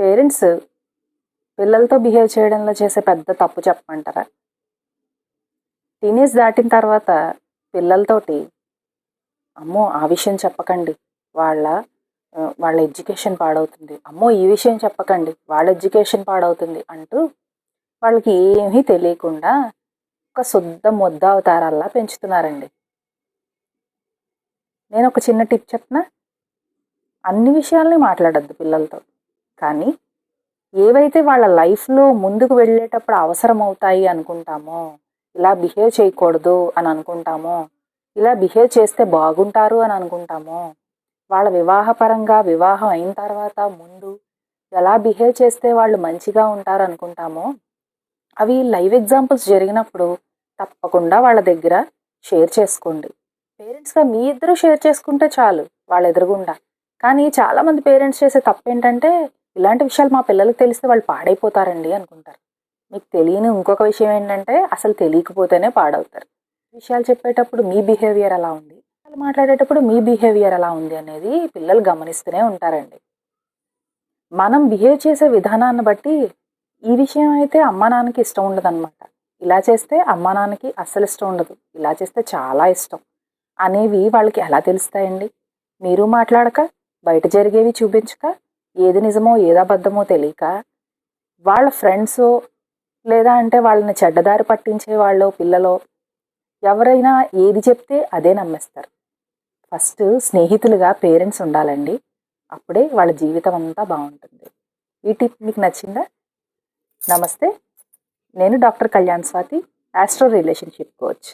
Parents పిల్లలతో behave చేయడంలో చేసే పెద్ద తప్పు చెప్పమంటారా? టీనేజ్ దాటిన తర్వాత పిల్లలతోటి అమ్మో ఆ విషయం చెప్పకండి, వాళ్ళ వాళ్ళ ఎడ్యుకేషన్ పాడవుతుంది, అమ్మో ఈ విషయం చెప్పకండి, వాళ్ళ ఎడ్యుకేషన్ పాడవుతుంది అంటూ వాళ్ళకి ఏమీ తెలియకుండా ఒక శుద్ధ ముద్ద అవతారాల్లా పెంచుతున్నారండి. నేను ఒక చిన్న టిప్ చెప్పనా? అన్ని విషయాల్ని మాట్లాడొద్దు పిల్లలతో, కానీ ఏవైతే వాళ్ళ లైఫ్లో ముందుకు వెళ్ళేటప్పుడు అవసరం అవుతాయి అనుకుంటామో, ఇలా బిహేవ్ చేయకూడదు అని అనుకుంటామో, ఇలా బిహేవ్ చేస్తే బాగుంటారు అని అనుకుంటామో, వాళ్ళ వివాహం అయిన తర్వాత ముందు ఎలా బిహేవ్ చేస్తే వాళ్ళు మంచిగా ఉంటారు అనుకుంటామో, అవి లైవ్ ఎగ్జాంపుల్స్ జరిగినప్పుడు తప్పకుండా వాళ్ళ దగ్గర షేర్ చేసుకోండి. పేరెంట్స్గా మీ ఇద్దరు షేర్ చేసుకుంటే చాలు వాళ్ళ ఎదురుగుండా. కానీ చాలామంది పేరెంట్స్ చేసే తప్పు ఏంటంటే, ఇలాంటి విషయాలు మా పిల్లలకు తెలిస్తే వాళ్ళు పాడైపోతారండి అనుకుంటారు. మీకు తెలియని ఇంకొక విషయం ఏంటంటే, అసలు తెలియకపోతేనే పాడవుతారు. విషయాలు చెప్పేటప్పుడు మీ బిహేవియర్ ఎలా ఉంది, వాళ్ళు మాట్లాడేటప్పుడు మీ బిహేవియర్ ఎలా ఉంది అనేది పిల్లలు గమనిస్తూనే ఉంటారండి. మనం బిహేవ్ చేసే విధానాన్ని బట్టి ఈ విషయం అయితే అమ్మా నాన్నకి ఇష్టం ఉండదన్నమాట, ఇలా చేస్తే అమ్మా నాన్నకి అస్సలు ఇష్టం ఉండదు, ఇలా చేస్తే చాలా ఇష్టం అనేవి వాళ్ళకి ఎలా తెలుస్తాయండి? మీరు మాట్లాడక, బయట జరిగేవి చూపించక, ఏది నిజమో ఏది అబద్ధమో తెలియక, వాళ్ళ ఫ్రెండ్సో లేదా అంటే వాళ్ళని చెడ్డదారి పట్టించే వాళ్ళో పిల్లలో ఎవరైనా ఏది చెప్తే అదే నమ్మేస్తారు. ఫస్ట్ స్నేహితులుగా పేరెంట్స్ ఉండాలండి, అప్పుడే వాళ్ళ జీవితం అంతా బాగుంటుంది. ఈ టిప్ మీకు నచ్చిందా? నమస్తే, నేను doctor Kalyan Swathi, astro relationship coach.